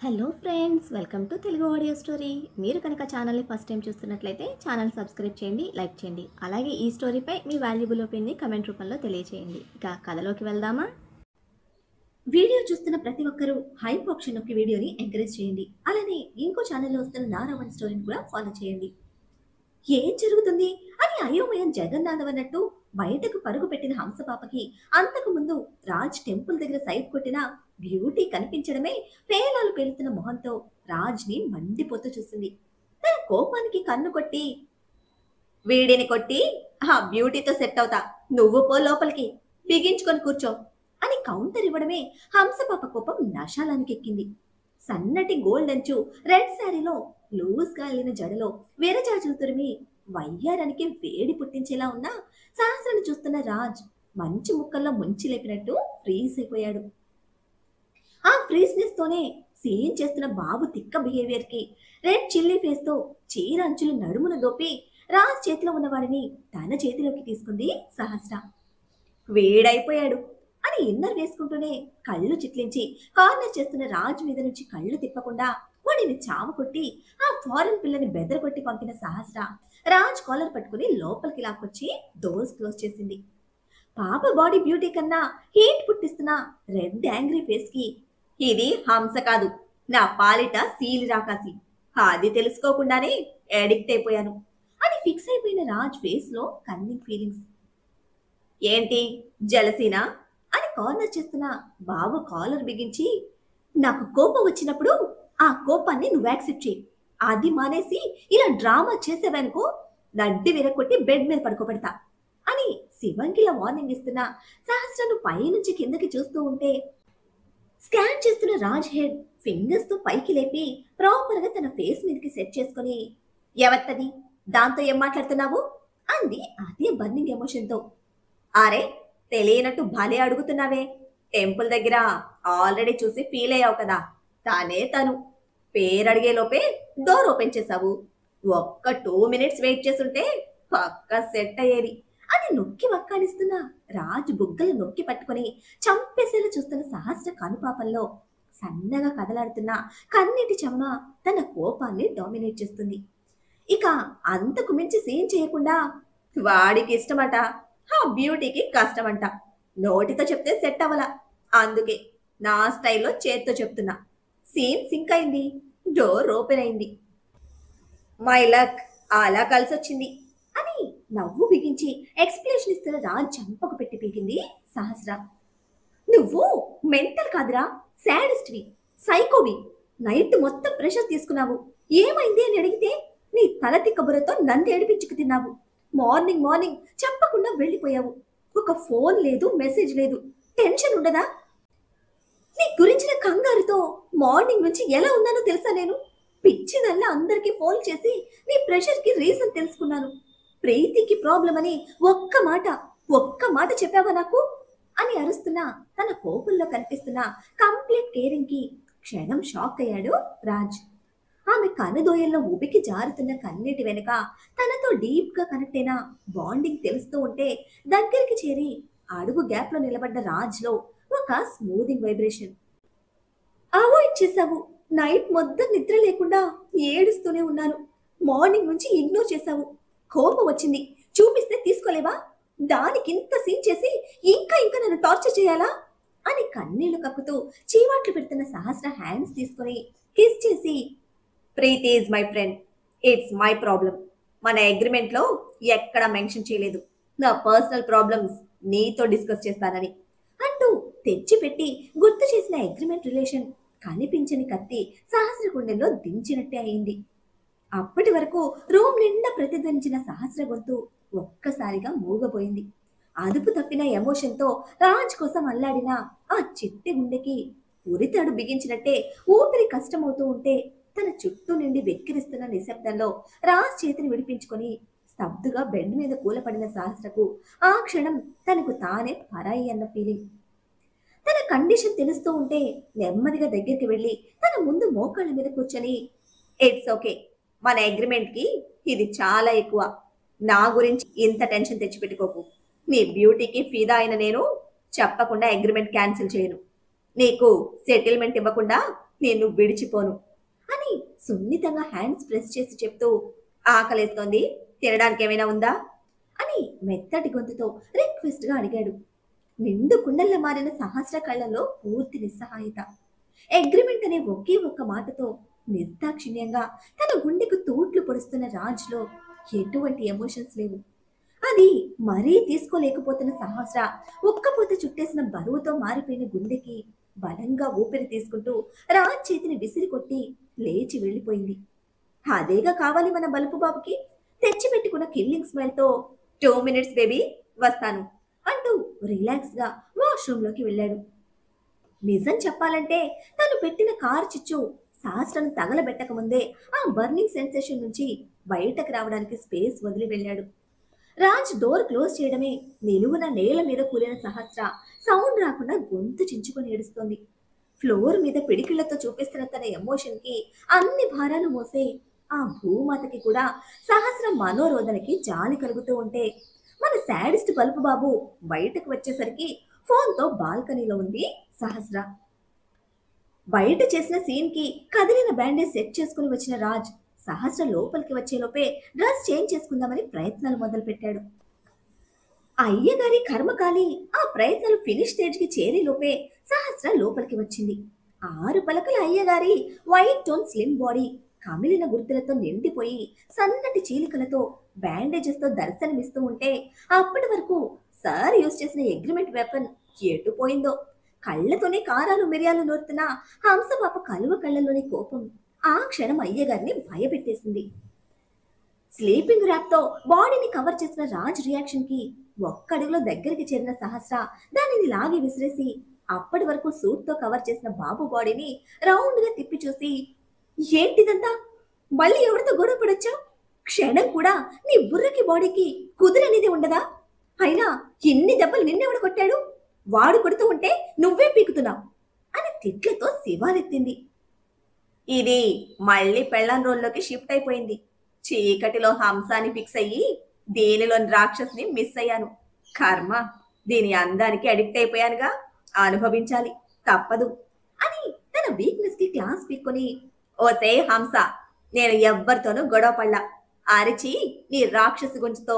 Hello friends, welcome to Telugu audio story. మీరు కనుక ఛానల్ని ఫస్ట్ టైం చూస్తున్నట్లయితే ఛానల్ సబ్స్క్రైబ్ చేయండి, లైక్ చేయండి. అలాగే ఈ స్టోరీపై మీ వాల్యుబుల్ ఒపీనియన్ని కమెంట్ రూపంలో తెలియచేయండి. ఇక కథలోకి వెళ్దామా? వీడియో చూస్తున్న ప్రతి ఒక్కరూ హైప్ ఆప్షన్ నొక్కి వీడియోని ఎంకరేజ్ చేయండి. అలానే ఇంకో ఛానల్లో వస్తున్న నారావణ్ స్టోరీని కూడా ఫాలో చేయండి. ఏం జరుగుతుంది అని అయోమయం జగన్నాథవన్నట్టు బయటకు పరుగు పెట్టిన హంసపాపకి అంతకు ముందు రాజ్ టెంపుల్ దగ్గర సైట్ కొట్టిన బ్యూటీ కనిపించడమే పేలాలు పేలుతున్న మొహంతో రాజ్ ని మండిపోతూ చూసింది. తన కోపానికి కన్ను కొట్టి, వీడిని కొట్టి ఆ బ్యూటీతో సెట్ అవుతా, నువ్వు పో లోపలికి, బిగించుకొని కూర్చో అని కౌంటర్ ఇవ్వడమే హంసపాప కోపం నశాలానికి ఎక్కింది. సన్నటి గోల్డ్ అంచు రెడ్ శారీలో లూజ్ గా వెళ్ళిన జడలో వీరజాజులు తురిమి వయ్యారానికి వేడి పుట్టించేలా ఉన్న సహస్రను చూస్తున్న రాజ్ మంచి ముక్కల్లో ముంచి లేపినట్టు ఫ్రీజ్ అయిపోయాడు. ఆ ఫ్రీజ్నెస్ తోనే సీన్ చేస్తున్న బాబు తిక్క బిహేవియర్ కి రెడ్ చిల్లీ ఫేస్ తో చీర అంచులు నడుమును దోపి రాజ్ చేతిలో ఉన్న వాడిని తన చేతిలోకి తీసుకుంది సహస్ర. వేడైపోయాడు అని ఇన్నర్ వేసుకుంటూనే కళ్ళు చిట్లించి కార్నర్ చేస్తున్న రాజ్ మీద నుంచి కళ్ళు తిప్పకుండా వాడిని చావు కొట్టి ఆ ఫారెన్ పిల్లని బెదరగొట్టి పంపిన సహస్ర రాజ్ కాలర్ పట్టుకుని లోపలికి లాక్కొచ్చి డోర్స్ క్లోజ్ చేసింది. పాప బాడీ బ్యూటీ కన్నా హీట్ పుట్టిస్తున్న రెడ్ యాంగ్రీ ఫేస్ కి, ఇది హంస కాదు, నా పాలిట సీలి రాకాసి, అది తెలుసుకోకుండానే అడిక్ట్ అయిపోయాను అని ఫిక్స్ అయిపోయిన రాజ్ ఫేస్ లో కన్నింగ్ ఫీలింగ్స్. ఏంటి జలసీనా అని కార్నర్ చేస్తున్న బాబు కాలర్ బిగించి, నాకు కోపం వచ్చినప్పుడు ఆ కోపాన్ని నువ్వు యాక్సెప్ట్ చేయి, అది మానేసి ఇలా డ్రామా చేసేవనుకో నడ్డి విరగొట్టి బెడ్ మీద పడుకోబెడతా అని శివంగిలా వార్నింగ్ ఇస్తున్న సహస్రను పైనుంచి కిందకి చూస్తూ ఉంటే స్కాన్ చేస్తున్న రాజ్ హెడ్ ఫింగర్స్ తో పైకి లేపి ప్రాపర్ గా తన ఫేస్ మీదకి సెట్ చేసుకుని, ఎవత్తది, దాంతో ఏం మాట్లాడుతున్నావు అంది అదే బర్నింగ్ ఎమోషన్ తో. అరే తెలియనట్టు భలే అడుగుతున్నావే, టెంపుల్ దగ్గర ఆల్రెడీ చూసి ఫీల్ అయ్యావు కదా, తానే తను, పేరడిగే లోపే డోర్ ఓపెన్ చేశావు, ఒక్క 2 minutes వెయిట్ చేస్తుంటే పక్క సెట్ అయ్యేది అని నొక్కి వక్కాడిస్తున్న రాజు బుగ్గలు నొక్కి పట్టుకుని చంపేసేలా చూస్తున్న సహస్ర కనుపాపల్లో సన్నగా కదలాడుతున్న కన్నీటి చెమ్మ తన కోపాన్ని డామినేట్ చేస్తుంది. ఇక అంతకు మించి సీన్ చేయకుండా, వాడికి ఇష్టమట, ఆ బ్యూటీకి కష్టమంట, నోటితో చెప్తే సెట్ అవ్వలా, అందుకే నా స్టైల్లో చేత్తో చెప్తున్నా, సీన్ సింక్ అయింది, డోర్ ఓపెన్ అయింది, మై లక్ అలా కలిసొచ్చింది అని నవ్వు బిగించి ఎక్స్ప్లెనేషన్ ఇస్తున్న రాజ్ చంపకు పెట్టి పీకింది సహస్ర. నువ్వు మెంటల్ కాదురా, సాడిస్ట్వి, సైకోవి, నైట్ మొత్తం ప్రెషర్ తీసుకున్నావు, ఏమైంది అని అడిగితే నీ తల తిక్కబురతో నన్ను ఏడిపించుకు తిన్నావు, మార్నింగ్ మార్నింగ్ చెప్పకుండా వెళ్ళిపోయావు, ఒక ఫోన్ లేదు, మెసేజ్ లేదు, టెన్షన్ ఉండదా? నీ గురించిన కంగారుతో మార్నింగ్ నుంచి ఎలా ఉన్నానో తెలుసా నేను, పిచ్చిదల్లా అందరికీ ఫోన్ చేసి నీ ప్రెషర్కి రీజన్ తెలుసుకున్నాను, ప్రీతికి ప్రాబ్లం అని ఒక్క మాట చెప్పావా నాకు అని అరుస్తున్నా తన కోపంలో కనిపిస్తున్న కంప్లీట్ కేరింగ్ కి క్షణం షాక్ అయ్యాడు రాజ్. ఆమె కనుదోయల్లో ఉబికి జారుతున్న కన్నీటి వెనుక తనతో డీప్ గా కనెక్ట్ అయిన బాండింగ్ తెలుస్తూ ఉంటే దగ్గరికి చేరి అడుగు గ్యాప్ లో నిలబడ్డ రాజ్ లో ఒక స్మూదింగ్ వైబ్రేషన్. అవాయిడ్ చేశావు, నైట్ మొత్తం నిద్ర లేకుండా ఏడుస్తూనే ఉన్నాను, మార్నింగ్ నుంచి ఇగ్నోర్ చేశావు, కోపం వచ్చింది, చూపిస్తే తీసుకోలేవా, దానికి ఇంత సీన్ చేసి ఇంకా ఇంకా నన్ను టార్చర్ చేయాలా అని కన్నీళ్లు కక్కుతూ చీవాట్లు పెడుతున్న సహస్ర హ్యాండ్స్ తీసుకుని కిస్ చేసి, Preethi is my friend, it's my problem, మన అగ్రిమెంట్లో ఎక్కడా మెన్షన్ చేయలేదు నా పర్సనల్ ప్రాబ్లమ్స్ నీతో డిస్కస్ చేస్తానని అంటూ తెచ్చిపెట్టి గుర్తు చేసిన అగ్రిమెంట్ రిలేషన్ కనిపించని కత్తి సహస్ర గుండెల్లో దించినట్టే అయింది. అప్పటి వరకు రూమ్ నిండా ప్రతిధ్వనించిన సహస్ర గొంతు ఒక్కసారిగా మూగపోయింది. అదుపు తప్పిన ఎమోషన్తో రాజ్ కోసం అల్లాడిన ఆ చిట్టి గుండెకి ఉరితాడు బిగించినట్టే ఊపిరి కష్టమవుతూ ఉంటే తన చుట్టూ నుండి వెక్కిరిస్తున్న నిశ్శబ్దంలో రాజ్ చేతిని విడిపించుకొని స్తబ్దుగా బెడ్ మీద కూలపడిన సహస్రకు ఆ క్షణం తనకు తానే పరాయి అన్న ఫీలింగ్. తన కండిషన్ తెలుస్తూ ఉంటే నెమ్మదిగా దగ్గరికి వెళ్ళి తన ముందు మోకాళ్ళ మీద కూర్చొని, ఇట్స్ ఓకే, మన అగ్రిమెంట్ కి ఇది చాలా ఎక్కువ, నా గురించి ఇంత టెన్షన్ తెచ్చిపెట్టుకోకు, నీ బ్యూటీకి ఫిదా అయిన నేను చెప్పకుండా అగ్రిమెంట్ క్యాన్సిల్ చేయను, నీకు సెటిల్మెంట్ ఇవ్వకుండా నేను విడిచిపోను అని సున్నితంగా హ్యాండ్స్ ప్రెస్ చేసి చెప్తూ, ఆకలేస్తోంది, తినడానికి ఏమైనా ఉందా అని మెత్తటి గొంతుతో రిక్వెస్ట్ గా అడిగాడు. నిండు కుండల్లా మారిన సహస్ర కళ్ళలో పూర్తి నిస్సహాయత. అగ్రిమెంట్ అనే ఒకే ఒక్క మాటతో నిర్దాక్షిణ్యంగా తన గుండెకు తూట్లు పొడుస్తున్న రాజ్లో ఎటువంటి ఎమోషన్స్ లేవు. అది మరీ తీసుకోలేకపోతున్న సహస్ర ఒక్కపోత చుట్టేసిన బరువుతో మారిపోయిన గుండెకి బలంగా ఊపిరి తీసుకుంటూ రాజ్ చేతిని విసిరి కొట్టి లేచి వెళ్ళిపోయింది. అదేగా కావాలి మన బలుపు బాబుకి. తెచ్చిపెట్టుకున్న కిల్లింగ్ స్మైల్తో 2 minutes బేబీ, వస్తాను అంటూ రిలాక్స్ గా వాష్రూమ్ లోకి వెళ్ళాడు. నిజం చెప్పాలంటే తను పెట్టిన కారు చిచ్చు సహస్రను తగలబెట్టక ముందే ఆ బర్నింగ్ సెన్సేషన్ నుంచి బయటకు రావడానికి స్పేస్ వదిలి వెళ్ళాడు. రాజ్ డోర్ క్లోజ్ చేయడమే నిలువున నేల మీద కూలిన సహస్ర సౌండ్ రాకుండా గొంతు చించుకొని ఏడుస్తోంది. ఫ్లోర్ మీద పిడికిళ్లతో చూపిస్తున్న తన ఎమోషన్ కి అన్ని భారాలు మోసే ఆ భూమాతకి కూడా సహస్ర మనోరోధనకి జాలి కలుగుతూ ఉంటే, మన శాడిస్ట్ బల్పు బాబు బయటకు వచ్చేసరికి ఫోన్తో బాల్కనీలో ఉంది సహస్ర. బయట చేసిన సీన్ కి కదిలిన బ్యాండేజ్ సెట్ చేసుకుని వచ్చిన రాజ్ సహస్ర లోపలికి వచ్చేలోపే డ్రెస్ చేంజ్ చేసుకుందామని ప్రయత్నాలు మొదలు పెట్టాడు. అయ్యగారి కర్మకాలి ఆ ప్రయత్నాలు ఫినిష్ స్టేజ్ కి చేరేలోపే సహస్ర లోపలికి వచ్చింది. 6 పలకల అయ్యగారి వైట్ టోన్ స్లిమ్ బాడీ కమిలిన గుర్తులతో నిండిపోయి సన్నటి చీలికలతో బ్యాండేజెస్ తో దర్శనమిస్తూ ఉంటే, అప్పటి వరకు సార్ యూజ్ చేసిన అగ్రిమెంట్ వెపన్ ఎటు పోయిందో. కళ్ళతోనే కారాలు మిరియాలు నూరుతున్న హంసపాప కలువ కళ్ళలోని కోపం ఆ క్షణం అయ్యగారిని భయపెట్టేసింది. స్లీపింగ్ ర్యాప్ తో బాడీని కవర్ చేసిన రాజ్ రియాక్షన్ కి ఒక్కడుగులో దగ్గరికి చేరిన సహస్ర దానిని లాగి విసిరేసి అప్పటి వరకు సూట్ తో కవర్ చేసిన బాబు బాడీని రౌండ్ గా తిప్పి చూసి, ఏంటిదంతా? మళ్ళీ ఎవరితో గొడవ పడొచ్చావు? క్షణం కూడా నీ బుర్రకి బాడీకి కుదురనేది ఉండదా? అయినా ఎన్ని దెబ్బలు నిన్నెవడు కొట్టాడు? వాడు కొడుతూ ఉంటే నువ్వే పీకుతున్నావు అని తిట్లతో శివాలెత్తింది. ఇది మళ్ళీ పెళ్ళాం రోల్లోకి షిఫ్ట్ అయిపోయింది. చీకటిలో హంసాని ఫిక్స్ అయ్యి దీనిలోని రాక్షసుని మిస్ అయ్యాను. కర్మ, దీని అందానికి అడిక్ట్ అయిపోయానుగా, అనుభవించాలి, తప్పదు అని తన వీక్నెస్ కి క్లాస్ పీక్కొని, ఓసే హంస, నేను ఎవ్వరితోనూ గొడవ పడ్లా. అరిచి నీ రాక్షసు గుంచుతో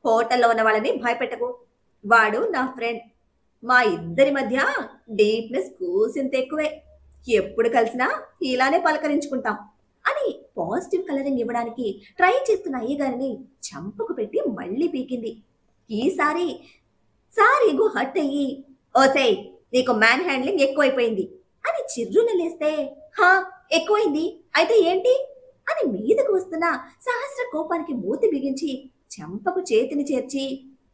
హోటల్లో ఉన్న వాళ్ళని భయపెట్టకు. వాడు నా ఫ్రెండ్. మా ఇద్దరి మధ్య డీప్నెస్ కూసింత ఎక్కువే. ఎప్పుడు కలిసినా ఇలానే పలకరించుకుంటాం అని పాజిటివ్ కలరింగ్ ఇవ్వడానికి ట్రై చేస్తున్న అయ్యగారిని చంపకు పెట్టి మళ్ళీ పీకింది. ఈసారి సార్ ఎగో హట్ అయ్యి, ఓసే నీకు మ్యాన్ హ్యాండ్లింగ్ ఎక్కువైపోయింది అని చిర్రున లేస్తే, హా ఎక్కువైంది అయితే ఏంటి అని మీదకు వస్తున్న సహస్ర కోపానికి మూతి బిగించి చెంపకు చేతిని చేర్చి,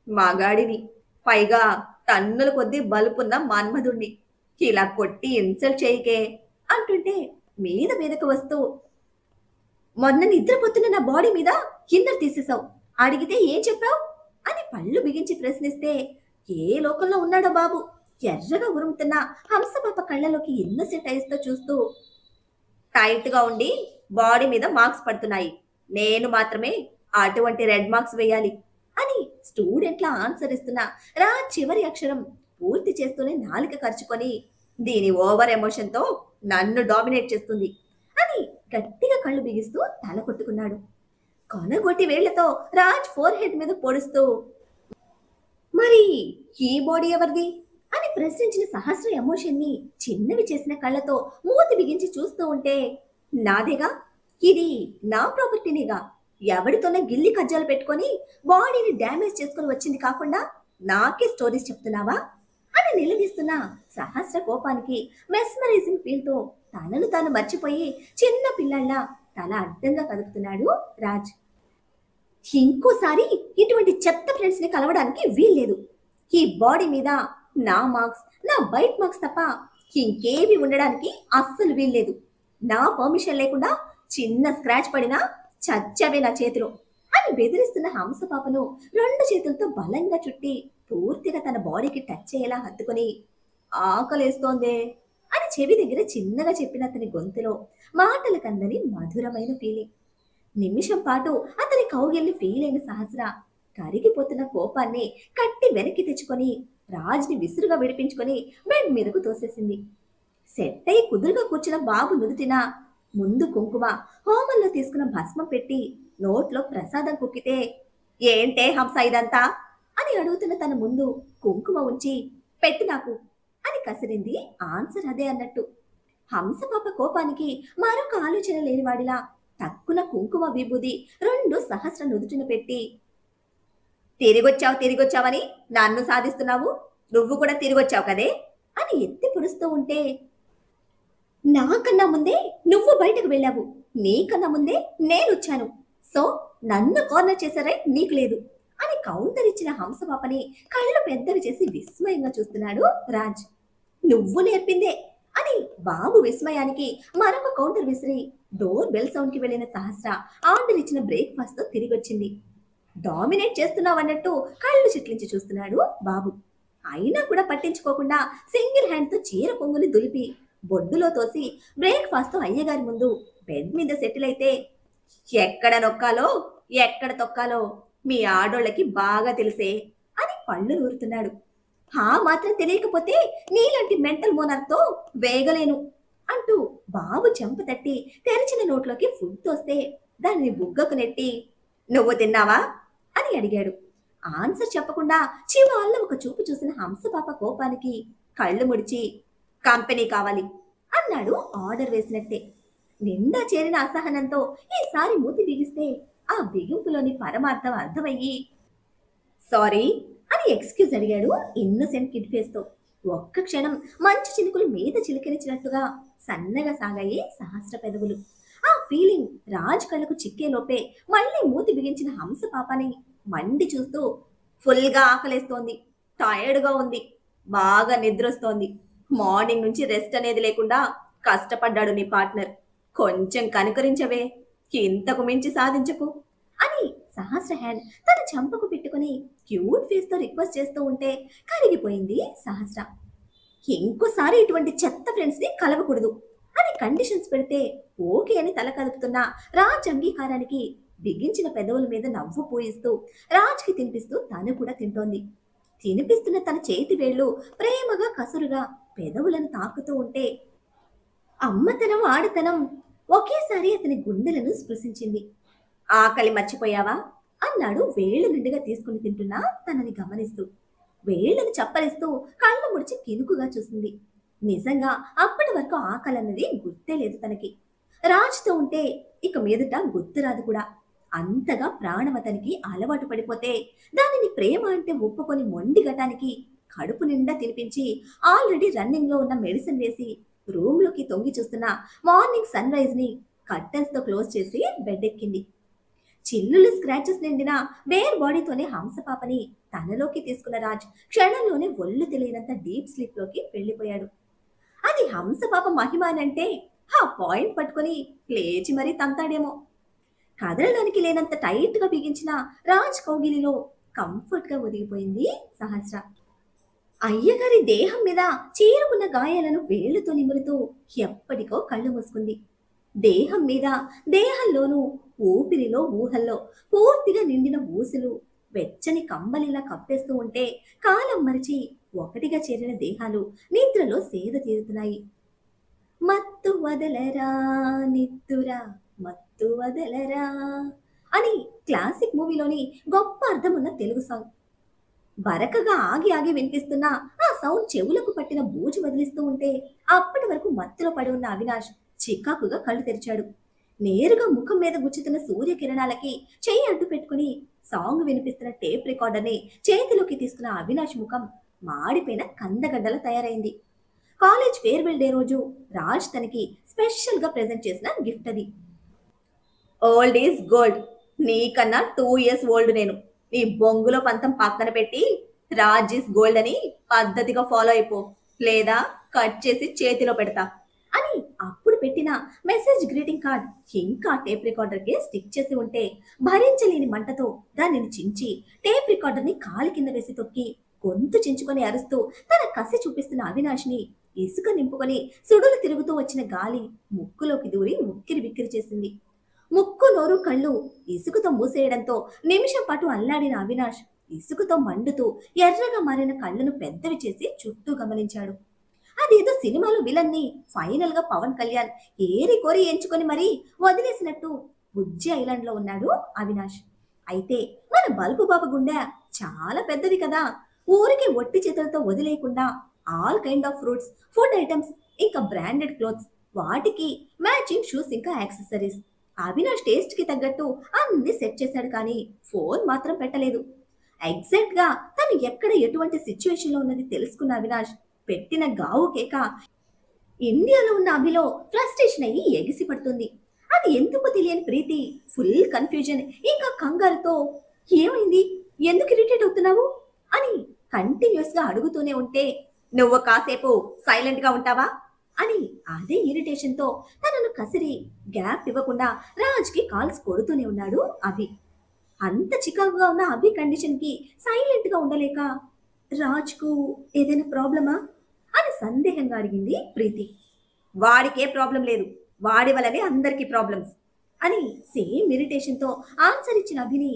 మగాడిని, పైగా టన్నుల కొద్దీ బలుపున్న మన్మధుణ్ణి ఇలా కొట్టి ఇన్సల్ట్ చేయకే అంటుంటే మీద మీదకు వస్తూ, మొన్న నిద్రపోతున్న నా బాడీ మీద కిన్నర్ తీసేశావు, అడిగితే ఏం చెప్పావు అని పళ్ళు బిగించి ప్రశ్నిస్తే, ఏ లోకంలో ఉన్నాడో బాబు ఎర్రగా ఉరుముతున్న హంసపాప కళ్ళలోకి ఇన్నోసెంట్ ఐస్ తో చూస్తూ, టైట్ గా ఉండి బాడీ మీద మార్క్స్ పడుతున్నాయి, నేను మాత్రమే అటువంటి రెడ్ మార్క్స్ వేయాలి అని స్టూడెంట్లా ఆన్సర్ ఇస్తున్న రా చివరి అక్షరం పూర్తి చేస్తూనే నాలుక ఖర్చుకొని, దీని ఓవర్ ఎమోషన్ తో నన్ను డామినేట్ చేస్తుంది అని గట్టిగా కళ్ళు బిగిస్తూ తల కొట్టుకున్నాడు. కొనగొట్టి వేళ్లతో రాజ్ ఫోర్ హెడ్ మీద పొడుస్తూ, మరి ఈ బాడీ ఎవరిది అని ప్రశ్నించిన సహస్ర ఎమోషన్ ని చిన్నవి చేసిన కళ్ళతో మూతి బిగించి చూస్తూ ఉంటే, నాదేగా, ఇది నా ప్రాపర్టీనేగా, ఎవడితోనే గిల్లి కజ్జాలు పెట్టుకొని బాడీని డ్యామేజ్ చేసుకుని వచ్చింది కాకుండా నాకే స్టోరీస్ చెప్తున్నావా అని నిలదీస్తున్న సహస్ర కోపానికి మెస్మరైజింగ్ ఫీల్ తో తనను తాను మర్చిపోయి చిన్న పిల్లల్లా తల అడ్డంగా కదుపుతున్నాడు రాజ్. ఇంకోసారి ఇటువంటి చెత్త ఫ్రెండ్స్ ని కలవడానికి వీల్లేదు. ఈ బాడీ మీద నా మార్క్స్, నా బైట్ మార్క్స్ తప్ప ఇంకేవి ఉండడానికి అస్సలు వీల్లేదు. నా పర్మిషన్ లేకుండా చిన్న స్క్రాచ్ పడినా చచ్చవే నా చేతిలో అని బెదిరిస్తున్న హంసపాపను 2 చేతులతో బలంగా చుట్టి పూర్తిగా తన బాడీకి టచ్ అయ్యేలా హత్తుకొని, ఆకలేస్తోందే అని చెవి దగ్గర చిన్నగా చెప్పిన అతని గొంతులో మాటలకందని మధురమైన ఫీలింగ్. నిమిషం పాటు అతని కౌగిల్ని ఫీల్ అయిన సహస్ర కరిగిపోతున్న కోపాన్ని కట్టి వెనక్కి తెచ్చుకొని రాజ్ని విసురుగా విడిపించుకొని బెడ్ మీదకు తోసేసింది. సెట్ అయి కుదురుగా కూర్చున్న బాబు నుదుటిన ముందు కుంకుమ, హోమంలో తీసుకున్న భస్మం పెట్టి నోట్లో ప్రసాదం కుక్కితే, ఏంటే హంస ఇదంతా అని అడుగుతున్న తన ముందు కుంకుమ ఉంచి, పెట్టు నాకు అని కసిరింది. ఆన్సర్ అదే అన్నట్టు. హంస పాప కోపానికి మరొక ఆలోచన లేనివాడిలా తక్కున కుంకుమ విభూది రెండు సహస్ర నుదుటిన పెట్టి, తిరిగొచ్చావని నన్ను సాధిస్తున్నావు, నువ్వు కూడా తిరిగొచ్చావు కదే అని ఎత్తి పొడుస్తూ ఉంటే, నాకన్నా ముందే నువ్వు బయటకు వెళ్ళావు, నీకన్నా ముందే నేనొచ్చాను, సో నన్ను కార్నర్ చేసే నీకు లేదు అని కౌంటర్ ఇచ్చిన హంసపాపని కళ్ళు పెద్దవి చేసి విస్మయంగా చూస్తున్నాడు రాజ్. నువ్వు నేర్పిందే అని బాబు విస్మయానికి మరొక కౌంటర్ విసిరి డోర్ బెల్ సౌండ్ కి వెళ్లిన సహస్ర ఆర్డర్ ఇచ్చిన బ్రేక్ఫాస్ట్ తో తిరిగొచ్చింది. డామినేట్ చేస్తున్నావన్నట్టు కళ్ళు చిట్లించి చూస్తున్నాడు బాబు. అయినా కూడా పట్టించుకోకుండా సింగిల్ హ్యాండ్ తో చీర పొంగుని దులిపి బొడ్డులో తోసి బ్రేక్ఫాస్ట్ తో అయ్యగారి ముందు బెడ్ మీద సెటిల్ అయితే, ఎక్కడ నొక్కాలో ఎక్కడ తొక్కాలో మీ ఆడోళ్ళకి బాగా తెలిసే అని పళ్ళు నూరుతున్నాడు. మాత్రం తెలియకపోతే నీలాంటి మెంటల్ మోనార్తో వేగలేను అంటూ బాబు చెంప తట్టి తెరిచిన నోట్లోకి ఫుడ్ తోస్తే దాన్ని బుగ్గకు నెట్టి, నువ్వు తిన్నావా అని అడిగాడు. ఆన్సర్ చెప్పకుండా చివాళ్ళ ఒక చూపు చూసిన హంసపాప కోపానికి కళ్ళు ముడిచి, కంపెనీ కావాలి అన్నాడు ఆర్డర్ వేసినట్టే. నిండా చేరిన అసహనంతో ఈసారి మూతి బిగిస్తే ఆ బిగింపులోని పరమార్థం అర్థమయ్యి, సారీ అని ఎక్స్క్యూజ్ అడిగాడు ఇన్నోసెంట్ కిడ్ ఫేస్ తో. ఒక్క క్షణం మంచు చినుకులు మీద చిలికిరించినట్టుగా సన్నగా సాగాయి సహస్ర పెదవులు. ఆ ఫీలింగ్ రాజ్ కళ్ళకు చిక్కేలోపే మళ్ళీ మూతి బిగించిన హంస పాపని మండి చూస్తూ, ఫుల్గా ఆకలేస్తోంది, టైర్డ్గా ఉంది, బాగా నిద్రొస్తోంది, మార్నింగ్ నుంచి రెస్ట్ అనేది లేకుండా కష్టపడ్డాడు నీ పార్ట్నర్, కొంచెం కనుకరించవే, ఇంతకు మించి సాధించకు అని సహస్ర హ్యాండ్ తన చంపకు పెట్టుకుని క్యూట్ ఫేస్ తో రిక్వెస్ట్ చేస్తూ ఉంటే కరిగిపోయింది సహస్ర. ఇంకోసారి ఇటువంటి చెత్త ఫ్రెండ్స్ ని కలవకూడదు అని కండిషన్స్ పెడితే ఓకే అని తల కలుపుతున్న రాజ్ అంగీకారానికి బిగించిన పెదవుల మీద నవ్వు పూయిస్తూ రాజ్కి తినిపిస్తూ తను కూడా తింటోంది. తినిపిస్తున్న తన చేతి వేళ్లు ప్రేమగా కసురుగా పెదవులను తాకుతూ ఉంటే అమ్మతనం ఆడతనం ఒకేసారి అతని గుండెలను స్పృశించింది. ఆకలి మర్చిపోయావా అన్నాడు వేళ్ల నిండుగా తీసుకుని తింటున్నా తనని గమనిస్తూ. వేళ్లను చప్పరిస్తూ కళ్ళు ముడిచి కినుకుగా చూసింది. నిజంగా అప్పటి వరకు ఆకలన్నది గుర్తే లేదు తనకి. రాజ్తో ఉంటే ఇక మీదట గుర్తురాదు కూడా. అంతగా ప్రాణం అతనికి అలవాటు పడిపోతే దానిని ప్రేమ అంటే ఒప్పుకొని మొండిగటానికి కడుపు నిండా తినిపించి ఆల్రెడీ రన్నింగ్ లో ఉన్న మెడిసిన్ వేసి రూమ్ లోకి తొంగి చూస్తున్న మార్నింగ్ సన్ రైజ్ ని కర్టన్స్ తో క్లోజ్ చేసి బెడ్ ఎక్కింది. చిల్లులు స్క్రాచెస్ నిండిన బేర్ బాడీతోనే హంసపాపని తనలోకి తీసుకున్న రాజ్ క్షణంలోనే ఒళ్ళు తెలియనంత డీప్ స్లీప్ లోకి వెళ్లిపోయాడు. అది హంసపాప మహిమానంటే ఆ పాయింట్ పట్టుకుని లేచి మరీ తంతాడేమో. కదలడానికి లేనంత టైట్ గా బిగించిన రాజ్ కౌగిలిలో కంఫర్ట్ గా ఒదిగిపోయింది సహస్ర. అయ్యగారి దేహం మీద చీరుకున్న గాయాలను వేళ్లతో నిమురుతూ ఎప్పటికో కళ్ళు మూసుకుంది. దేహం మీద దేహంలోనూ ఊపిరిలో ఊహల్లో పూర్తిగా నిండిన ఊసులు వెచ్చని కంబలిలా కప్పేస్తూ ఉంటే కాలం మరిచి ఒకటిగా చేరిన దేహాలు నిద్రలో సేద తీరుతున్నాయి. మత్తు వదలరా నిత్తురా మత్తు వదలరా అని క్లాసిక్ మూవీలోని గొప్ప అర్థమున్న తెలుగు సాంగ్. బరకగా ఆగి ఆగి వినిపిస్తున్న ఆ సౌండ్ చెవులకు పట్టిన బూజు వదిలిస్తూ ఉంటే అప్పటి వరకు మత్తులో పడి ఉన్న అవినాష్ చికాకుగా కళ్ళు తెరిచాడు. నేరుగా ముఖం మీద గుచ్చుతున్న సూర్యకిరణాలకి చెయ్యి అడ్డు పెట్టుకుని సాంగ్ వినిపిస్తున్న టేప్ రికార్డర్ని చేతిలోకి తీసుకున్న అవినాష్ ముఖం మాడిపోయిన కందగడ్డల తయారైంది. కాలేజ్ ఫేర్వెల్ డే రోజు రాజ్ తనకి స్పెషల్ గా ప్రెజెంట్ చేసిన గిఫ్ట్ అది. ఓల్డ్ ఈజ్ గోల్డ్, నీకన్నా 2 years ఓల్డ్ నేను. నీ బొంగులో పంతం పక్కన పెట్టి రాజ్ ఈజ్ గోల్డ్ అని పద్ధతిగా ఫాలో అయిపో, లేదా కట్ చేసి చేతిలో పెడతా అని అప్పుడు పెట్టిన మెసేజ్ గ్రీటింగ్ కార్డ్ ఇంకా టేప్ రికార్డర్ కి స్టిక్ చేసి ఉంటే భరించలేని మంటతో దానిని చించి టేప్ రికార్డర్ ని కాలి కింద వేసి తొక్కి గొంతు చించుకొని అరుస్తూ తన కసి చూపిస్తున్న అవినాష్ ని ఇసుక నింపుకొని సుడులు తిరుగుతూ వచ్చిన గాలి ముక్కులోకి దూరి ఉక్కిరి బిక్కిరి చేసింది. ముక్కు నోరు కళ్ళు ఇసుకతో మూసేయడంతో నిమిషం పాటు అల్లాడిన అవినాష్ ఇసుకతో మండుతూ ఎర్రగా మారిన కళ్ళను పెద్దవి చేసి చుట్టూ గమనించాడు. అదేదో సినిమాలో విలన్ ని ఫైనల్ గా పవన్ కళ్యాణ్ ఏరి కోరి ఎంచుకొని మరీ వదిలేసినట్టు బుజ్జి ఐలాండ్ లో ఉన్నాడు అవినాష్. అయితే మన బల్బు బాబు గుండె చాలా పెద్దది కదా. ఊరికి ఒట్టి చేతులతో వదిలేయకుండా all kind of fruits, food items, ఇంకా బ్రాండెడ్ క్లోత్స్, వాటికి మ్యాచింగ్ షూస్, ఇంకా యాక్సెసరీస్. అవినాష్ టేస్ట్ కి తగ్గట్టు అన్ని సెట్ చేశాడు, కానీ ఫోన్ మాత్రం పెట్టలేదు. ఎగ్జాక్ట్ గా తను ఎక్కడ ఎటువంటి సిచ్యువేషన్ లో ఉన్నది తెలుసుకున్న అవినాష్ పెట్టిన గావు కేక ఇండియాలో ఉన్న అభిలో ఫ్రస్ట్రేషన్ అయ్యి ఎగిసి పడుతుంది. అది ఎందుకు తెలియని ప్రీతి ఫుల్ కన్ఫ్యూజన్ ఇంకా కంగారుతో ఏమైంది, ఎందుకు ఇరిటేట్ అవుతున్నావు అని కంటిన్యూస్ గా అడుగుతూనే ఉంటే, నువ్వు కాసేపు సైలెంట్ గా ఉంటావా అని అదే ఇరిటేషన్ తో తనను కసిరి గ్యాప్ ఇవ్వకుండా రాజ్ కి కాల్స్ కొడుతూనే ఉన్నాడు అభి. అంత చికాకుగా ఉన్న అభి కండిషన్ కి సైలెంట్ గా ఉండలేక, రాజ్ కు ఏదైనా ప్రాబ్లమా అని సందేహంగా అడిగింది ప్రీతి. వాడికే ప్రాబ్లం లేదు, వాడి వల్లనే అందరికీ ప్రాబ్లమ్స్ అని సేమ్ ఇరిటేషన్ తో ఆన్సర్ ఇచ్చిన అభిని,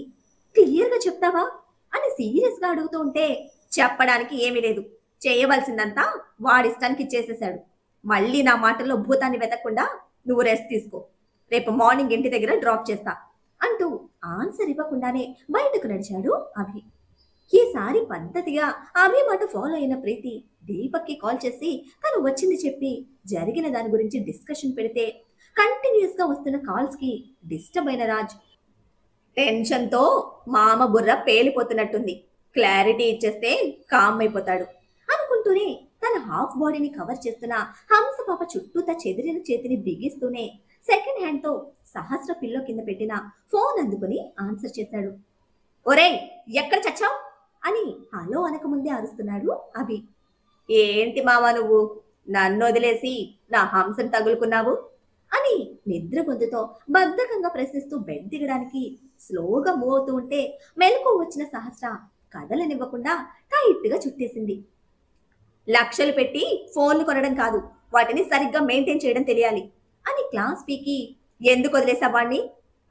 క్లియర్ గా చెప్తావా అని సీరియస్ గా అడుగుతూ ఉంటే, చెప్పడానికి ఏమీ లేదు, చేయవలసిందంతా వాడిష్టానికి చేసేశాడు. మళ్ళీ నా మాటల్లో భూతాన్ని వెతకకుండా నువ్వు రెస్ట్ తీసుకో, రేపు మార్నింగ్ ఇంటి దగ్గర డ్రాప్ చేస్తా అంటూ ఆన్సర్ ఇవ్వకుండానే బయటకు నడిచాడు అభి. ఈసారి పద్ధతిగా అభి మాట ఫాలో అయిన ప్రీతి దీపక్కి కాల్ చేసి తను వచ్చింది చెప్పి జరిగిన దాని గురించి డిస్కషన్ పెడితే, కంటిన్యూస్ గా వస్తున్న కాల్స్ కి డిస్టర్బ్ అయిన రాజ్ టెన్షన్ తో మామ బుర్ర పేలిపోతున్నట్టుంది, క్లారిటీ ఇచ్చేస్తే కామ్ అయిపోతాడు అనుకుంటూనే తన హాఫ్ బాడీని కవర్ చేస్తున్న హంస పాప చుట్టూతా చెదిరిన చేతిని బిగిస్తూనే సెకండ్ హ్యాండ్ తో సహస్ర పిల్లో కింద పెట్టిన ఫోన్ అందుకుని ఆన్సర్ చేశాడు. ఒరేయ్, ఎక్కడ చచ్చావు అని హలో అనకముందే అరుస్తున్నాడు అభి. ఏంటి మావా నువ్వు నన్ను వదిలేసి నా హంసను తగులుకున్నావు అని నిద్ర గొంతుతో బద్ధకంగా ప్రశ్నిస్తూ బెడ్ దిగడానికి స్లోగా మూవ్ అవుతూ ఉంటే మెలకు వచ్చిన సహస్ర కదలనివ్వకుండా టైట్ గా చుట్టేసింది. లక్షలు పెట్టి ఫోన్లు కొనడం కాదు, వాటిని సరిగ్గా మెయింటైన్ చేయడం తెలియాలి అని క్లాస్ పీకి, ఎందుకు వదిలేసా వాణ్ణి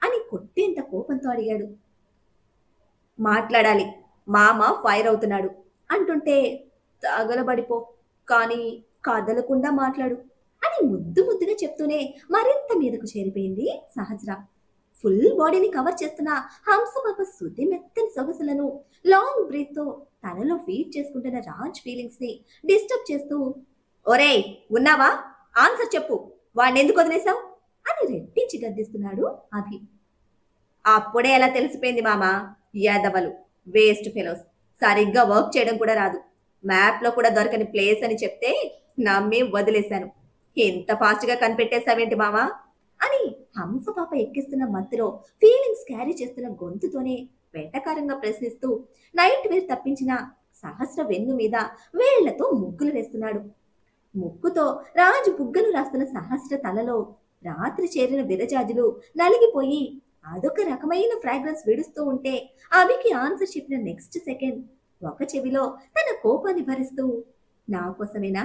అని కొట్టేంత కోపంతో అడిగాడు. మాట్లాడాలి, మామ ఫైర్ అవుతున్నాడు అంటుంటే, తగలబడిపో కానీ కదలకుండా మాట్లాడు అని ముద్దు ముద్దుగా చెప్తూనే మరింత మీదకు చేరిపోయింది సహస్ర. ఫుల్ బాడీని కవర్ చేస్తున్న హంసపాప శుద్ధి మెత్తని సొగసులను లాంగ్ బ్రీత్ తో తనలో ఫీడ్ చేసుకుంటున్న రాజ్ ఫీలింగ్స్ ని డిస్టర్బ్ చేస్తూ, ఒరేయ్ ఉన్నావా, ఆన్సర్ చెప్పు, వాడిని ఎందుకు వదిలేశావు అని రెట్టించి గద్దిస్తున్నాడు అభి. అప్పుడే ఎలా తెలిసిపోయింది మామ, యాదవలు వేస్ట్ ఫెలోస్, సరిగ్గా వర్క్ చేయడం కూడా రాదు, మ్యాప్ లో కూడా దొరకని ప్లేస్ అని చెప్తే నమ్మి వదిలేశాను, ఎంత ఫాస్ట్ గా కనిపెట్టేశావేంటి మామా అని హంస పాప ఎక్కిస్తున్న మత్తులో ఫీలింగ్స్ క్యారీ చేస్తున్న గొంతుతోనే వెటకారంగా ప్రశ్నిస్తూ నైట్ వేర్ తప్పించిన సహస్ర వెన్ను మీద వేళ్లతో ముగ్గులు వేస్తున్నాడు. ముక్కుతో రాజు బుగ్గను రాస్తున్న సహస్ర తలలో రాత్రి చేరిన విరజాజులు నలిగిపోయి అదొక రకమైన ఫ్రాగ్రెన్స్ విడుస్తూ ఉంటే, అవికి ఆన్సర్ చెప్పిన నెక్స్ట్ సెకండ్ ఒక చెవిలో తన కోపాన్ని భరిస్తూ, నా కోసమేనా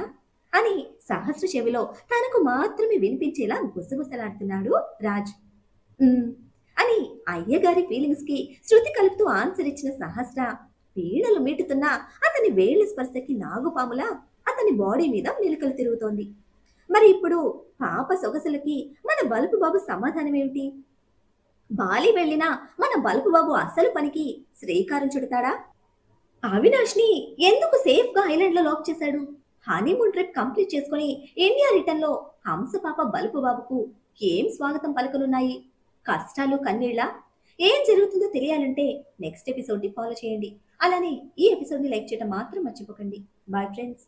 అని సహస్ర చెవిలో తనకు మాత్రమే వినిపించేలా గుసగుసలాడుతున్నాడు రాజ్. అని అయ్యగారి ఫీలింగ్స్ కి శృతి కలుపుతూ ఆన్సర్ ఇచ్చిన సహస్ర పీడలు మీటుతున్న అతని వేళ్ల స్పర్శకి నాగుపాములా అతని బాడీ మీద మెలికలు తిరుగుతోంది. మరి ఇప్పుడు పాప సొగసులకి మన బలుపు బాబు సమాధానం ఏమిటి? బాలి వెళ్ళినా మన బలుపు బాబు అసలు పనికి శ్రీకారం చుడతాడా? అవినాష్ ని ఎందుకు సేఫ్ గా ఐలాండ్ లో లాక్ చేశాడు? హనీమూన్ ట్రిప్ కంప్లీట్ చేసుకుని ఇండియా రిటర్న్ లో హంస పాప బలుపు బాబుకు ఏం స్వాగతం పలకనున్నాయి? కష్టాలు కన్నీళ్ళ? ఏం జరుగుతుందో తెలియాలంటే నెక్స్ట్ ఎపిసోడ్ ని ఫాలో చేయండి. అలానే ఈ ఎపిసోడ్ ని లైక్ చేయడం మాత్రం మర్చిపోకండి. Bye friends.